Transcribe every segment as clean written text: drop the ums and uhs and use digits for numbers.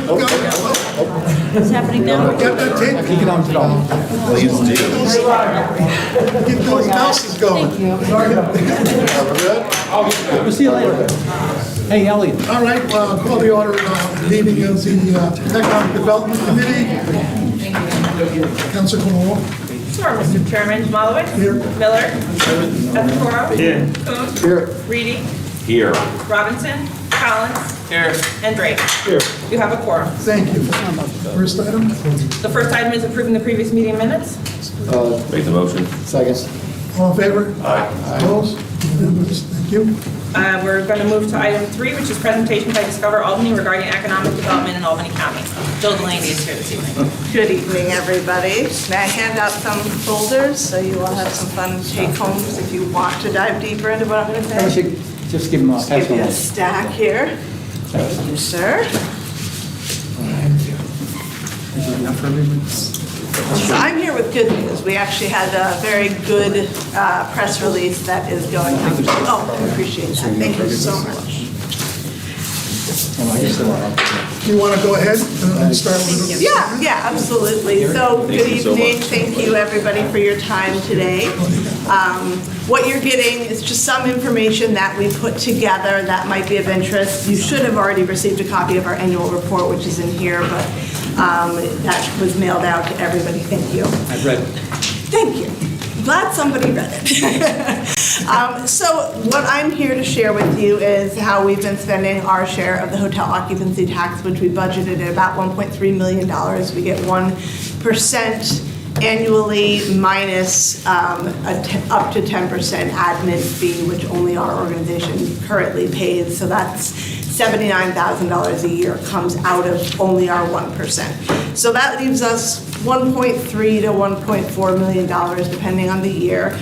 What's happening now? Get that tape. Please do. Get those mouses going. We'll see you later. Hey, Elliot. All right, well, I'll call the order of meeting of the Economic Development Committee. Councilor Kumar. Sure, Mr. Chairman. Jamalowitz. Here. Miller. Ezekoro. Here. Coon. Here. Reedy. Here. Robinson. Collins. Here. And Drake. Here. You have a quorum. Thank you. First item? The first item is approving the previous meeting minutes. Make the motion. All in favor? Aye. Opposed? Unanimous. Thank you. We're going to move to item 3, which is presentation by Discover Albany regarding economic development in Albany County. Jill Delaney is here this evening. Good evening, everybody. May I hand out some folders so you all have some fun take-homes if you want to dive deeper into what I'm going to We say? should just give him a Give you a stack here. Thank you, sir. Enough for everyone? So I'm here with good news. We actually had a very good press release that is going out. Oh, I appreciate that. Thank you so much. Do you want to go ahead and start with it? Yeah, absolutely. So, good you so evening. much. Thank you, everybody, for your time today. What you're getting is just some information that we put together that might be of interest. You should have already received a copy of our annual report, which is in here, but that was mailed out to everybody. Thank you. I've read it. Thank you. Glad somebody read it. So what I'm here to share with you is how we've been spending our share of the hotel occupancy tax, which we budgeted at about $1.3 million. We get 1% annually minus up to 10% admin fee, which only our organization currently pays. So that's $79,000 a year comes out of only our 1%. So that leaves us $1.3 to $1.4 million, depending on the year,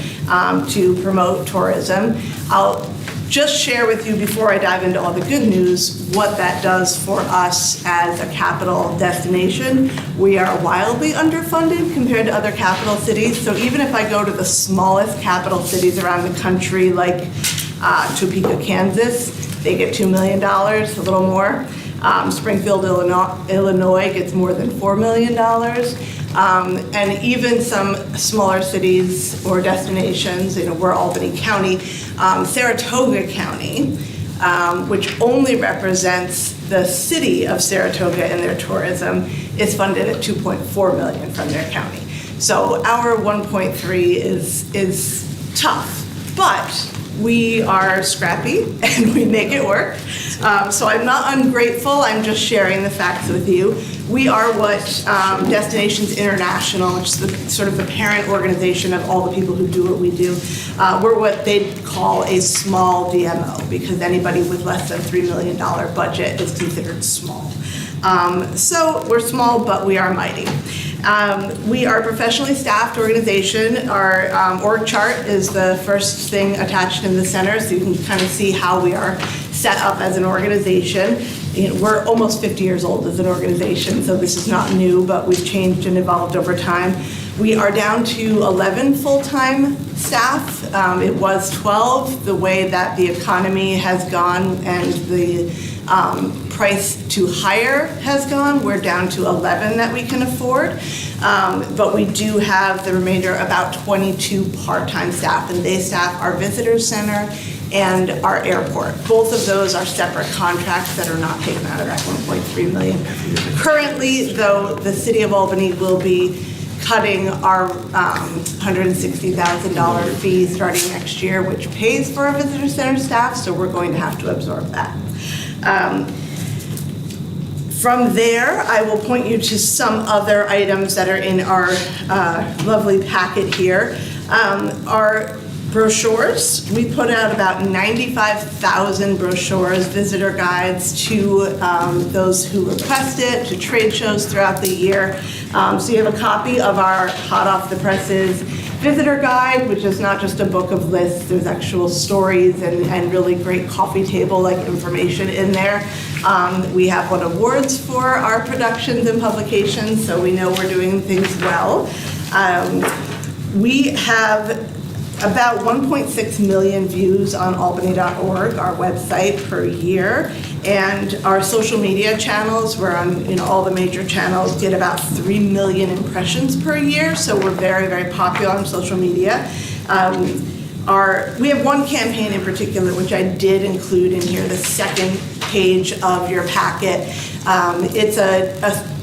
to promote tourism. I'll just share with you before I dive into all the good news what that does for us as a capital destination. We are wildly underfunded compared to other capital cities. So even if I go to the smallest capital cities around the country, like Topeka, Kansas, they get $2 million, a little more. Springfield, Illinois gets more than $4 million. And even some smaller cities or destinations, we're Albany County, Saratoga County, which only represents the city of Saratoga and their tourism, is funded at $2.4 million from their county. So our 1.3 is tough, but we are scrappy and we make it work. So I'm not ungrateful, I'm just sharing the facts with you. We are what Destinations International, which is sort of the parent organization of all the people who do what we do. We're what they call a small DMO, because anybody with less than $3 million budget is considered small. So we're small, but we are mighty. We are a professionally staffed organization. Our org chart is the first thing attached in the center, so you can kind of see how we are set up as an organization. We're almost 50 years old as an organization, so this is not new, but we've changed and evolved over time. We are down to 11 full-time staff. It was 12. The way that the economy has gone and the price to hire has gone, we're down to 11 that we can afford. But we do have the remainder, about 22 part-time staff, and they staff our visitor center and our airport. Both of those are separate contracts that are not taken out of that 1.3 million. Currently, though, the city of Albany will be cutting our $160,000 fee starting next year, which pays for our visitor center staff, so we're going to have to absorb that. From there, I will point you to some other items that are in our lovely packet here. Our brochures, we put out about 95,000 brochures, visitor guides to those who request it, to trade shows throughout the year. So you have a copy of our hot off the presses visitor guide, which is not just a book of lists, there's actual stories and really great coffee table-like information in there. We have won awards for our productions and publications, so we know we're doing things well. We have about 1.6 million views on albany.org, our website, per year. And our social media channels, we're on, all the major channels, get about 3 million impressions per year, so we're very, very popular on social media. We have one campaign in particular, which I did include in here, the second page of your packet. It's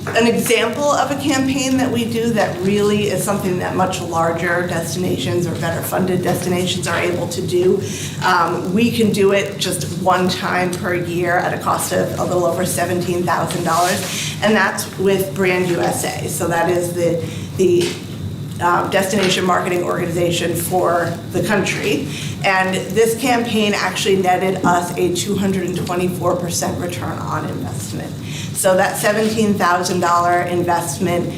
an example of a campaign that we do that really is something that much larger destinations or better funded destinations are able to do. We can do it just one time per year at a cost of a little over $17,000, and that's with Brand USA. So that is the destination marketing organization for the country. And this campaign actually netted us a 224% return on investment. So that $17,000 investment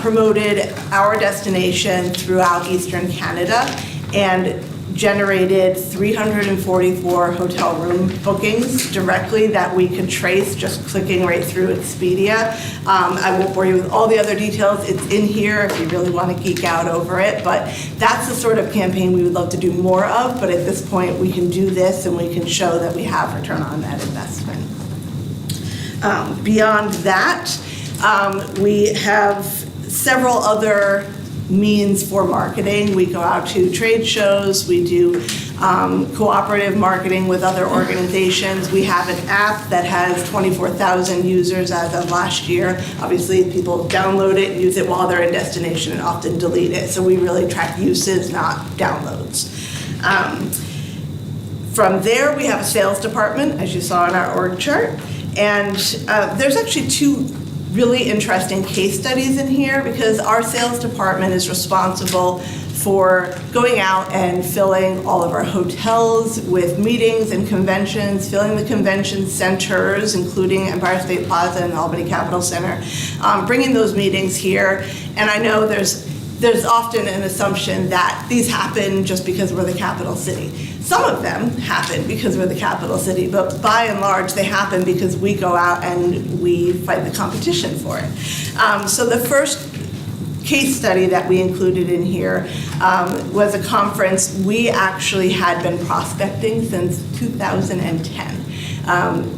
promoted our destination throughout Eastern Canada and generated 344 hotel room bookings directly that we could trace just clicking right through Expedia. I won't bore you with all the other details. It's in here if you really want to geek out over it, but that's the sort of campaign we would love to do more of, but at this point we can do this and we can show that we have return on that investment. Beyond that, we have several other means for marketing. We go out to trade shows, we do cooperative marketing with other organizations. We have an app that has 24,000 users as of last year. Obviously, people download it, use it while they're in destination and often delete it. So we really track uses, not downloads. From there, we have a sales department, as you saw in our org chart. And there's actually two really interesting case studies in here because our sales department is responsible for going out and filling all of our hotels with meetings and conventions, filling the convention centers, including Empire State Plaza and Albany Capitol Center, bringing those meetings here. And I know there's often an assumption that these happen just because we're the capital city. Some of them happen because we're the capital city, but by and large, they happen because we go out and we fight the competition for it. So the first case study that we included in here was a conference we actually had been prospecting since 2010.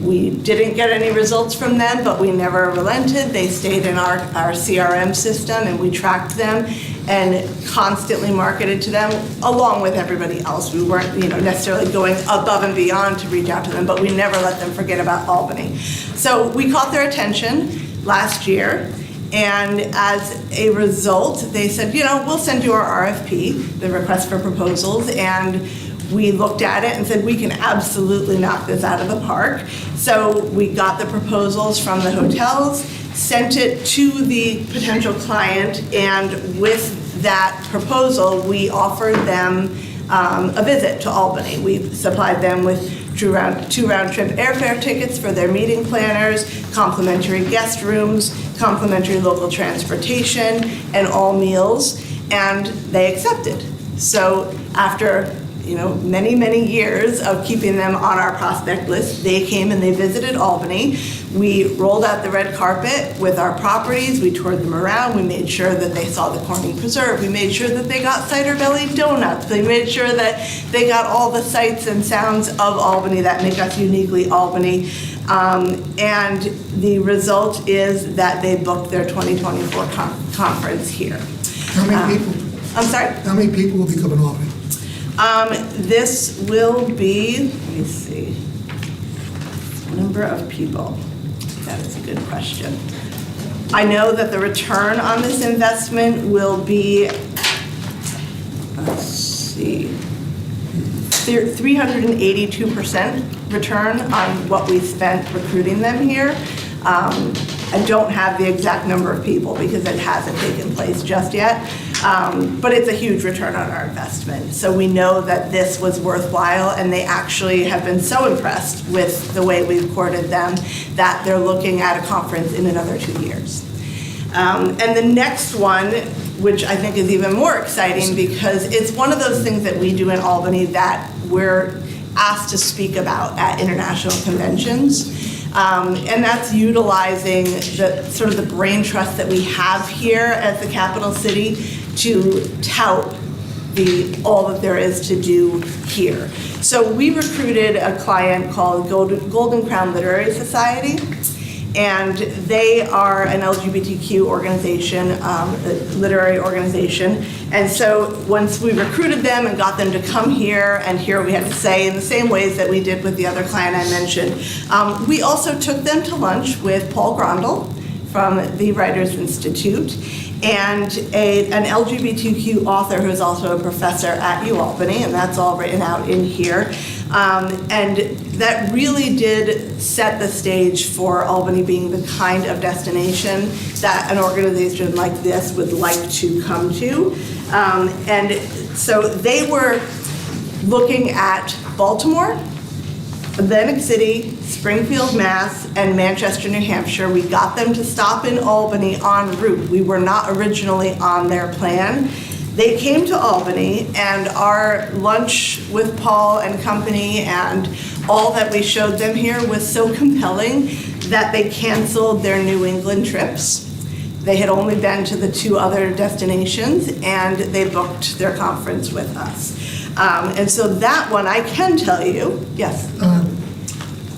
We didn't get any results from them, but we never relented. They stayed in our CRM system and we tracked them and constantly marketed to them along with everybody else. We weren't necessarily going above and beyond to reach out to them, but we never let them forget about Albany. So we caught their attention last year, and as a result, they said, we'll send you our RFP, the request for proposals, and we looked at it and said, we can absolutely knock this out of the park. So we got the proposals from the hotels, sent it to the potential client, and with that proposal, we offered them a visit to Albany. We supplied them with two round-trip airfare tickets for their meeting planners, complimentary guest rooms, complimentary local transportation, and all meals, and they accepted. So after many, many years of keeping them on our prospect list, they came and they visited Albany. We rolled out the red carpet with our properties. We toured them around. We made sure that they saw the Corning Preserve. We made sure that they got cider belly donuts. We made sure that they got all the sights and sounds of Albany that make us uniquely Albany. And the result is that they booked their 2024 conference here. How many people? I'm sorry? How many people will be coming to Albany? This will be, let me see, number of people. That is a good question. I know that the return on this investment will be, let's see, 382% return on what we spent recruiting them here. I don't have the exact number of people because it hasn't taken place just yet, but it's a huge return on our investment. So we know that this was worthwhile, and they actually have been so impressed with the way we've courted them that they're looking at a conference in another 2 years. And the next one, which I think is even more exciting because it's one of those things that we do in Albany that we're asked to speak about at international conventions. And that's utilizing the brain trust that we have here as the capital city to tout all that there is to do here. So we recruited a client called Golden Crown Literary Society, and they are an LGBTQ organization, a literary organization. And so once we recruited them and got them to come here and hear what we had to say in the same ways that we did with the other client I mentioned, we also took them to lunch with Paul Grondel from the Writers Institute and an LGBTQ author who is also a professor at UAlbany, and that's all written out in here. And that really did set the stage for Albany being the kind of destination that an organization like this would like to come to. And so they were looking at Baltimore, Atlantic City, Springfield, Mass, and Manchester, New Hampshire. We got them to stop in Albany en route. We were not originally on their plan. They came to Albany, and our lunch with Paul and company and all that we showed them here was so compelling that they canceled their New England trips. They had only been to the 2 other destinations, and they booked their conference with us. And so that one, I can tell you, yes.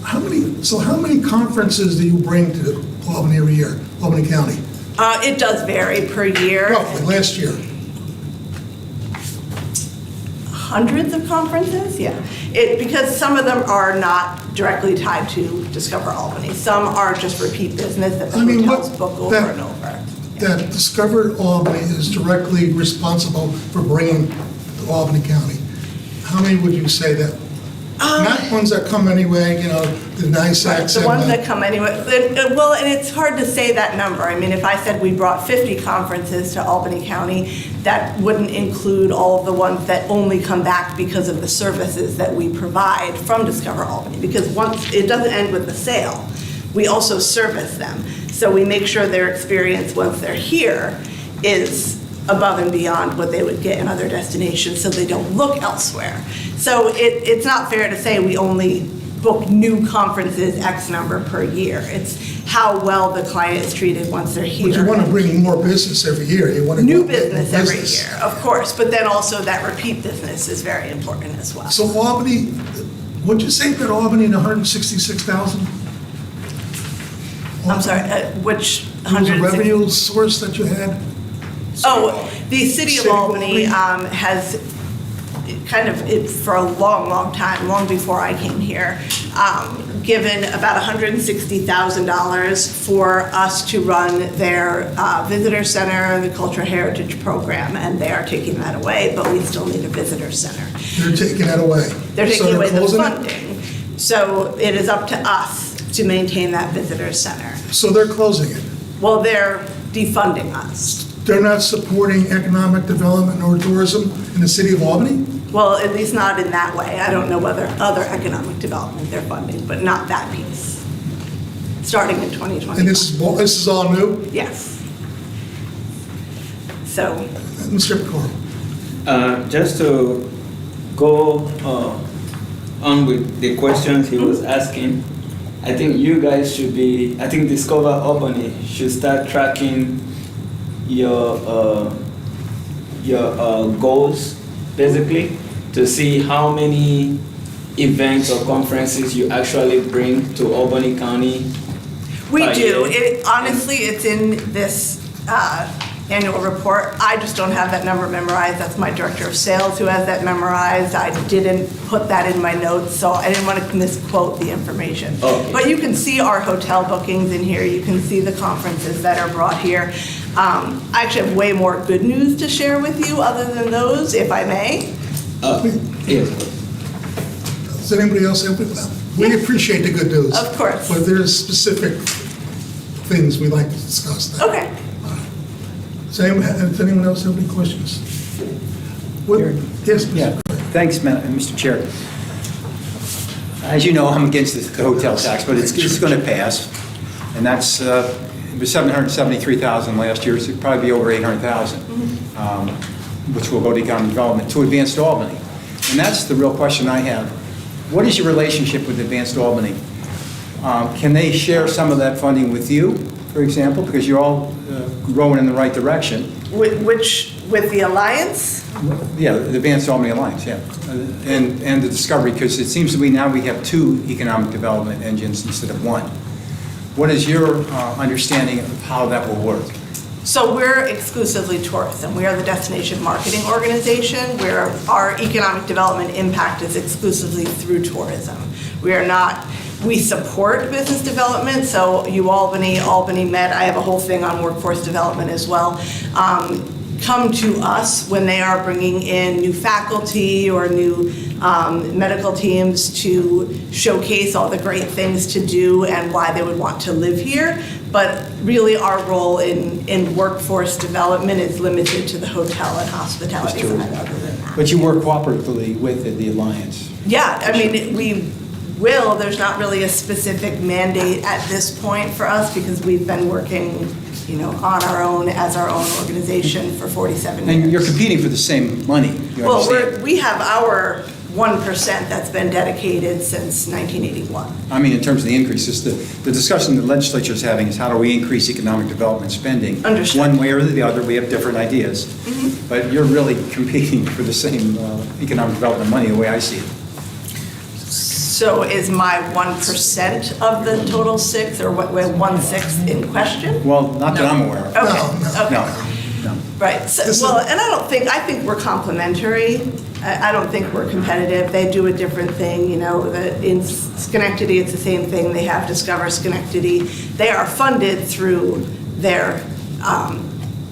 How many conferences do you bring to Albany every year, Albany County? It does vary per year. Roughly, last year. Hundreds of conferences, yeah. Because some of them are not directly tied to Discover Albany. Some are just repeat business that the hotels book over and over. That Discover Albany is directly responsible for bringing to Albany County. How many would you say that? Not ones that come anyway, the NISACs. The ones that come anyway. Well, and it's hard to say that number. I mean, if I said we brought 50 conferences to Albany County, that wouldn't include all of the ones that only come back because of the services that we provide from Discover Albany. Because once, it doesn't end with the sale. We also service them. So we make sure their experience once they're here is above and beyond what they would get in other destinations, so they don't look elsewhere. So it's not fair to say we only book new conferences X number per year. It's how well the client is treated once they're here. But you want to bring more business every year. You want to New business every year, of course, but then also that repeat business is very important as well. So Albany, would you say that Albany in 166,000? I'm sorry, which Was a 160? revenue source that you had? Oh, the city of Albany has kind of, for a long, long time, long before I came here, given about $160,000 for us to run their visitor center, the cultural heritage program, and they are taking that away, but we still need a visitor center. They're taking that away. They're So taking away the closing it? funding. So it is up to us to maintain that visitor center. So they're closing it. Well, they're defunding us. They're not supporting economic development or tourism in the city of Albany? Well, at least not in that way. I don't know whether other economic development they're funding, but not that piece, starting in 2020. And this is all new? Yes. So, Mr. Pecoro? Just to go on with the questions he was asking, I think you guys should I think Discover Albany should start tracking your goals, basically, to see how many events or conferences you actually bring to Albany County. we per do. year. Honestly, it's in this annual report. I just don't have that number memorized. That's my director of sales who has that memorized. I didn't put that in my notes, so I didn't want to misquote the information. Okay. But you can see our hotel bookings in here. You can see the conferences that are brought here. I actually have way more good news to share with you other than those, if I may. Yes. Does anybody else have, we appreciate the good news. Of course. But there's specific things we'd like to discuss now. Okay. Does anyone else have any questions? Yes, Mr. Yeah, thanks, Mr. Chair. As you know, I'm against the hotel tax, but it's going to pass. And that's, it was $773,000 last year, so it'll probably be over $800,000, which will go to economic development, to Advanced Albany. And that's the real question I have. What is your relationship with Advanced Albany? Can they share some of that funding with you? for example, because you're all rowing in the right direction. With the Alliance? Yeah, the Advanced Albany Alliance, yeah. And the Discovery, because it seems to me now we have two economic development engines instead of one. What is your understanding of how that will work? So we're exclusively tourism. We are the destination marketing organization where our economic development impact is exclusively through tourism. We are not, we support business development, so Albany Med, I have a whole thing on workforce development as well, come to us when they are bringing in new faculty or new medical teams to showcase all the great things to do and why they would want to live here. But really, our role in workforce development is limited to the hotel and hospitality side other than that. But you work cooperatively with the Alliance. Yeah, I mean, we will, there's not really a specific mandate at this point for us because we've been working, on our own as our own organization for 47 years. And you're competing for the same money, you Well, understand? we have our 1% that's been dedicated since 1981. I mean, in terms of the increases, the discussion the legislature is having is how do we increase economic development spending? Understood. One way or the other, we have different ideas. But you're really competing for the same economic development money, the way I see it. So is my 1% of the total 6, or what, 1/6 in question? Well, not that I'm aware of. Okay, No, okay. No. Right, so, This is- well, and I think we're complementary. I don't think we're competitive. They do a different thing, in Schenectady, it's the same thing. They have Discover Schenectady. They are funded through their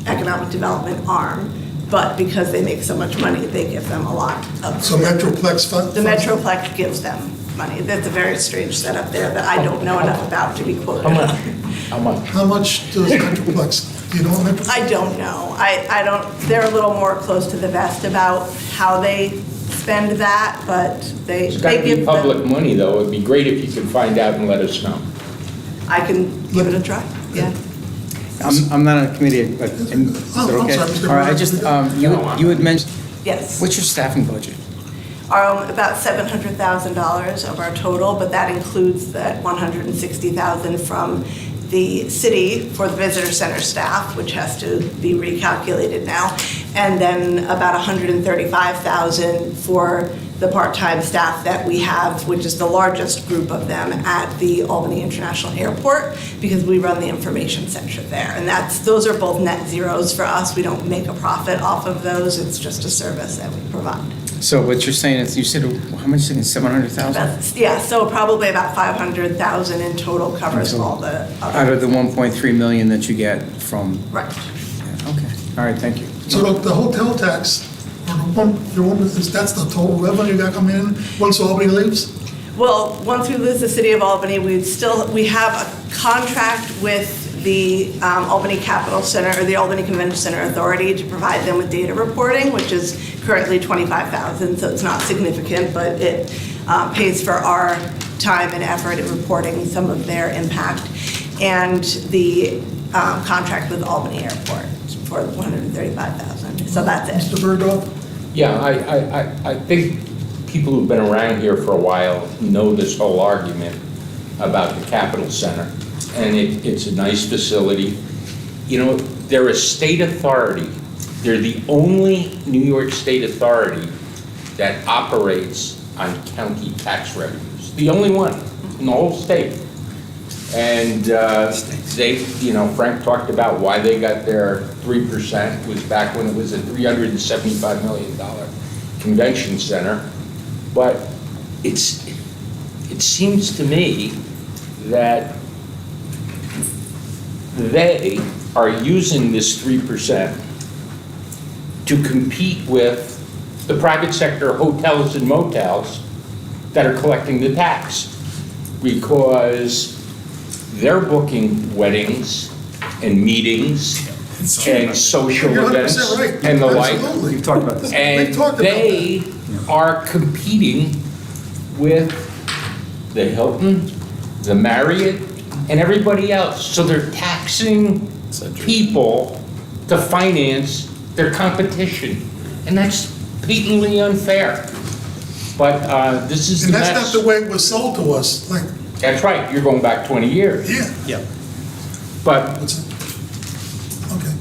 economic development arm, but because they make so much money, they give them a lot of. So Metroplex fund? The Metroplex gives them money. That's a very strange setup there that I don't know enough about to be quoted. How much? How much does Metroplex, do you know what Metroplex? I don't know. I don't, they're a little more close to the vest about how they spend that, but they It's got to give be them. public money, though. It'd be great if you could find out and let us know. I can give it a try, yeah. I'm not on a committee, but, is it Oh, I'm okay? sorry, Mr. All right, I Burke. just, you had mentioned, Yes. what's your staffing budget? About $700,000 of our total, but that includes that $160,000 from the city for the visitor center staff, which has to be recalculated now, and then about $135,000 for the part-time staff that we have, which is the largest group of them at the Albany International Airport, because we run the information center there. And those are both net zeros for us. We don't make a profit off of those. It's just a service that we provide. So what you're saying is, you said, how much, 700,000? Yeah, so probably about 500,000 in total covers all the Out other. of the 1.3 million that you get from, Right. yeah, okay, all right, thank you. So the hotel tax, or that's the total revenue that come in once Albany leaves? Well, once we lose the city of Albany, we have a contract with the Albany Capital Center, or the Albany Convention Center Authority to provide them with data reporting, which is currently $25,000, so it's not significant, but it pays for our time and effort in reporting some of their impact. And the contract with Albany Airport for $135,000, so that's it. Mr. Burdoff? Yeah, I think people who've been around here for a while know this whole argument about the Capitol Center. And it's a nice facility. They're a state authority. They're the only New York State authority that operates on county tax revenues. The only one in the whole state. And Frank talked about why they got their 3%. It was back when it was a $375 million convention center. But it seems to me that they are using this 3% to compete with the private sector hotels and motels that are collecting the tax, because they're booking weddings and meetings and social You're 100% events right. and the like. Absolutely. We've talked about this. And talked about they are competing with the Hilton, the Marriott, and everybody else. So they're taxing people to finance their competition. And that's patently unfair. But this is the And that's mess. not the way it was sold to us, like, That's right, you're going back 20 years. yeah. Yeah. But Okay.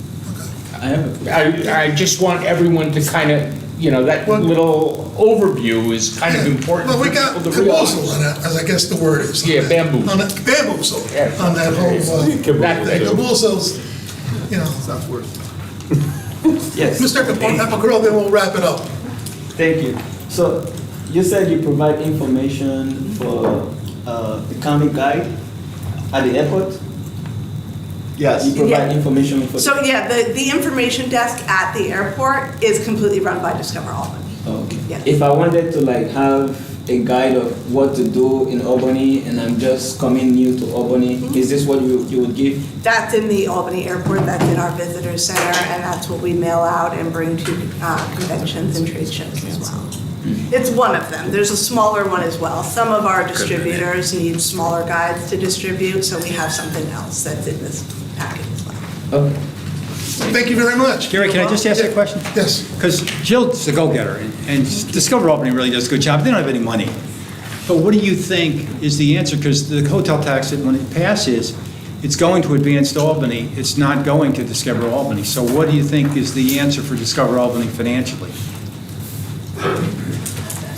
I have a I just want everyone to kind of, that Well- little overview is kind of important Well, for we got people to realize. caboozle on that, as I guess the word is. Yeah, bamboozle. On that, bamboozle, Yeah. on that whole, That thing. caboozle's, yes. Mr. Epicurl, then we'll wrap it up. Thank you. So you said you provide information for the county guide at the airport? Yes. You provide Yeah. information for? So, yeah, the information desk at the airport is completely run by Discover Albany. Okay. Yeah. If I wanted to like have a guide of what to do in Albany and I'm just coming new to Albany, is this what you would give? That's in the Albany Airport, that's in our visitor center, and that's what we mail out and bring to conventions and trade shows as well. It's one of them. There's a smaller one as well. Some of our distributors need smaller guides to distribute, so we have something else that's in this packet as well. Okay. Thank you very much. Gary, can I just ask a question? Yes. Because Jill's a go-getter, and Discover Albany really does a good job. They don't have any money. But what do you think is the answer? Because the hotel tax, when it passes, it's going to Advanced Albany. It's not going to Discover Albany. So what do you think is the answer for Discover Albany financially?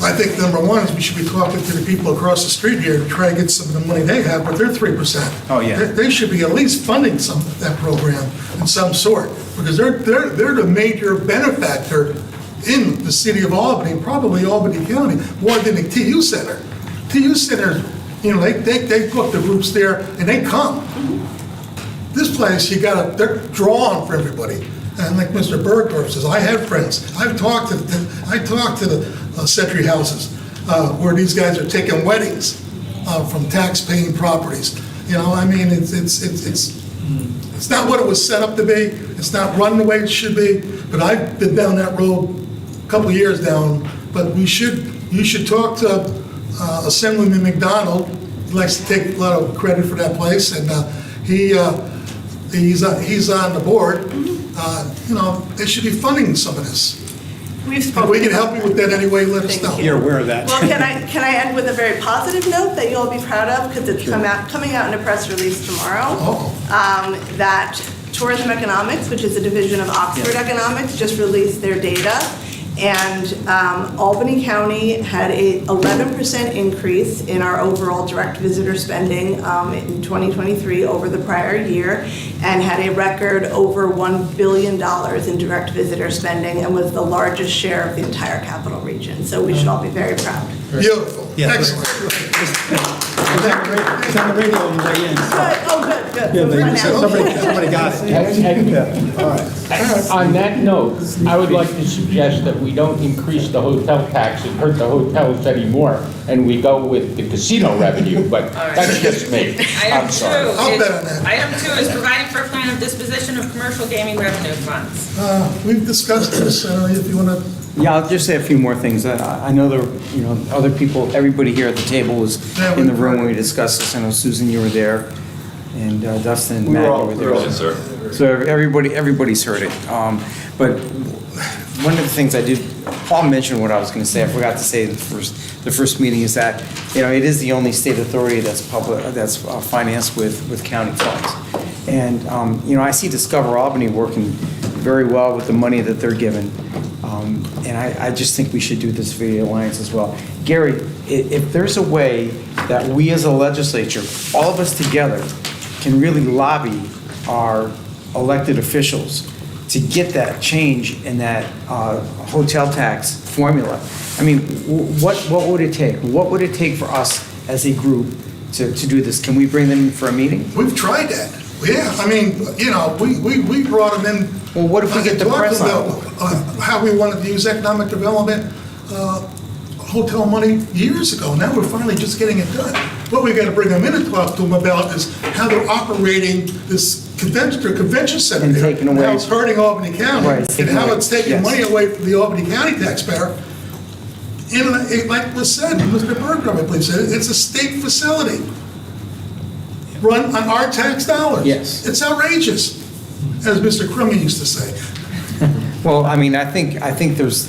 I think number one is we should be talking to the people across the street here to try to get some of the money they have, but they're 3%. Oh, yeah. They should be at least funding some of that program in some sort, because they're the major benefactor in the city of Albany, probably Albany County, more than the TU Center. TU Center, they book the groups there and they come. This place, they're drawn for everybody. And like Mr. Bergdorf says, I have friends. I've talked to the Century houses where these guys are taking weddings from tax-paying properties. It's not what it was set up to be. It's not run the way it should be. But I've been down that road a couple of years down. But you should talk to Assemblyman McDonald. He likes to take a lot of credit for that place, and he's on the board. They should be funding some of this. We've If spoken. we can help you with that anyway, let us know. Thank You're aware of that. Well, can I end with a very positive note that you'll be proud of, because it's coming out in a press release tomorrow. That Tourism Economics, which is a division of Oxford Economics, just released their data. And Albany County had a 11% increase in our overall direct visitor spending in 2023 over the prior year, and had a record over $1 billion in direct visitor spending, and was the largest share of the entire capital region. So we should all be very proud. Beautiful, Yeah. excellent. It's on the radio on the way in. Good, oh, good. Yeah, Good. somebody got it. On that note, I would like to suggest that we don't increase the hotel tax and hurt the hotels anymore, and we go with the casino revenue, but that's just me. I'm sorry. I'll bet on that. Item 2 is providing for a plan of disposition of commercial gaming revenue funds. We've discussed this, if you want to, Yeah, I'll just say a few more things. I know there, other people, everybody here at the table was in the room when we discussed this. I know Susan, you were there, and Dustin and Matt, you were there. Yes, sir. So everybody's heard it. But one of the things I did, Paul mentioned what I was going to say. I forgot to say the first meeting is that, it is the only state authority that's financed with county funds. And, I see Discover Albany working very well with the money that they're given. And I just think we should do this for the Alliance as well. Gary, if there's a way that we as a legislature, all of us together, can really lobby our elected officials to get that change in that hotel tax formula. I mean, what would it take? What would it take for us as a group to do this? Can we bring them in for a meeting? we've tried that. Yeah, we brought them in. Well, what if we get the press on it? How we wanted to use economic development, hotel money years ago. Now we're finally just getting it done. What we got to bring them in and talk to them about is how they're operating this convention center. And there, taking away- how it's hurting Albany County, Right, and taking how away- it's taking yes. money away from the Albany County taxpayer. And like was said, Mr. Bergdorf, I believe said, it's a state facility run on our tax dollars. Yes. It's outrageous, as Mr. Crummy used to say. Well, I mean, I think there's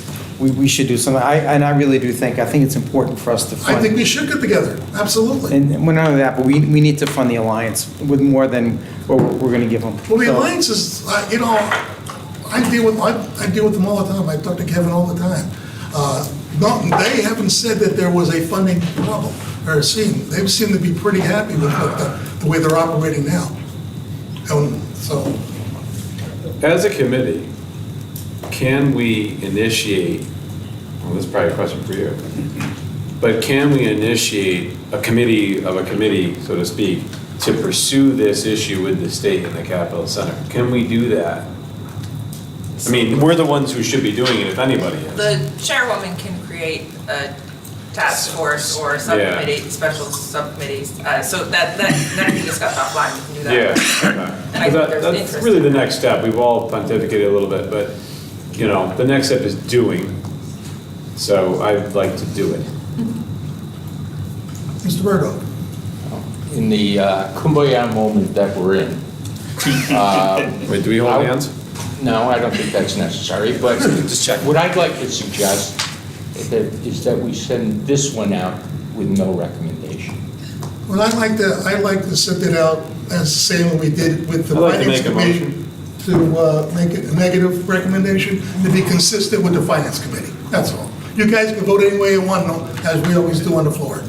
we should do something. And I really do think, I think it's important for us to fund. I think we should get together, absolutely. And we're not only that, but we need to fund the Alliance with more than what we're gonna give them. Well, the So- Alliance is, you know, I deal with them all the time, I talk to Kevin all the time. They haven't said that there was a funding problem, or they seem to be pretty happy with the way they're operating now. And so, As a committee, can we initiate, well, this is probably a question for you, but can we initiate a committee, so to speak, to pursue this issue with the state and the Capitol Center? Can we do that? I mean, we're the ones who should be doing it, if anybody is. The chairwoman can create a task force or subcommittee, special subcommittees, so that can be discussed offline, we can do that. Yeah, And I think there's that's interest. really the next step. We've all pontificated a little bit, but, you know, the next step is doing. So I'd like to do it. Mr. Murdock, In the kumbaya moment that we're in. Wait, do we hold hands? No, I don't think that's necessary, but Just check. what I'd like to suggest is that we send this one out with no recommendation. well, I'd like to send it out as the same what we did with the I'd like to Finance make a Committee. motion. To make it a negative recommendation, to be consistent with the Finance Committee, that's all. You guys can vote any way you want, as we always do on the floor.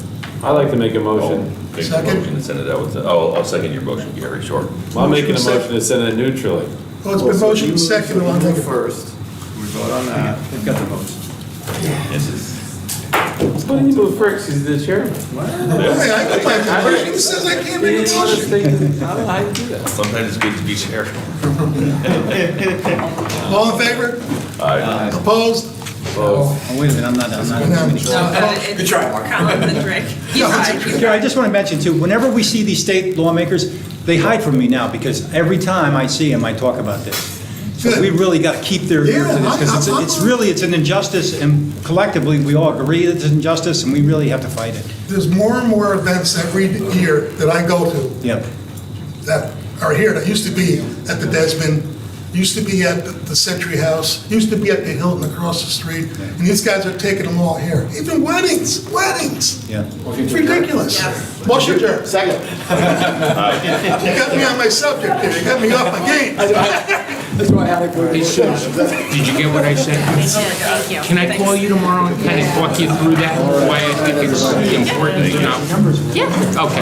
I'd like to make a motion. Make a Second. motion and send it out with, I'll second your motion, Gary, sure. I'm making a Motion motion to send it neutrally. Well, it's been motioned second, I'll take it. First, we vote on that. They've got the votes. This is, Why didn't you move first? He's the chairman. Hey, I can make a motion, it says I can't make a motion. I don't know how you do that. sometimes it's good to be chair. All in favor? Aye. Opposed? Oh, wait a minute, I'm not. Good try, Mark. Collins and Rick. You tried. Gary, I just want to mention too, whenever we see these state lawmakers, they hide from me now, because every time I see them, I talk about this. So we really got to keep their ear to this, because it's an injustice, and collectively, we all agree it's an injustice, and we really have to fight it. There's more and more events every year that I go to Yep. that are here, that used to be at the Desmond, used to be at the Century House, used to be at the Hilton across the street, and these guys are taking them all here. Even weddings. Yeah. It's ridiculous. Yes. Motion adjourned. Second. You got me on my subject here, you got me off my game. Hey, Susan, did you get what I said? Thank you. Can I call you tomorrow and kind of walk you through that, why I think it's important enough? Yeah. Okay.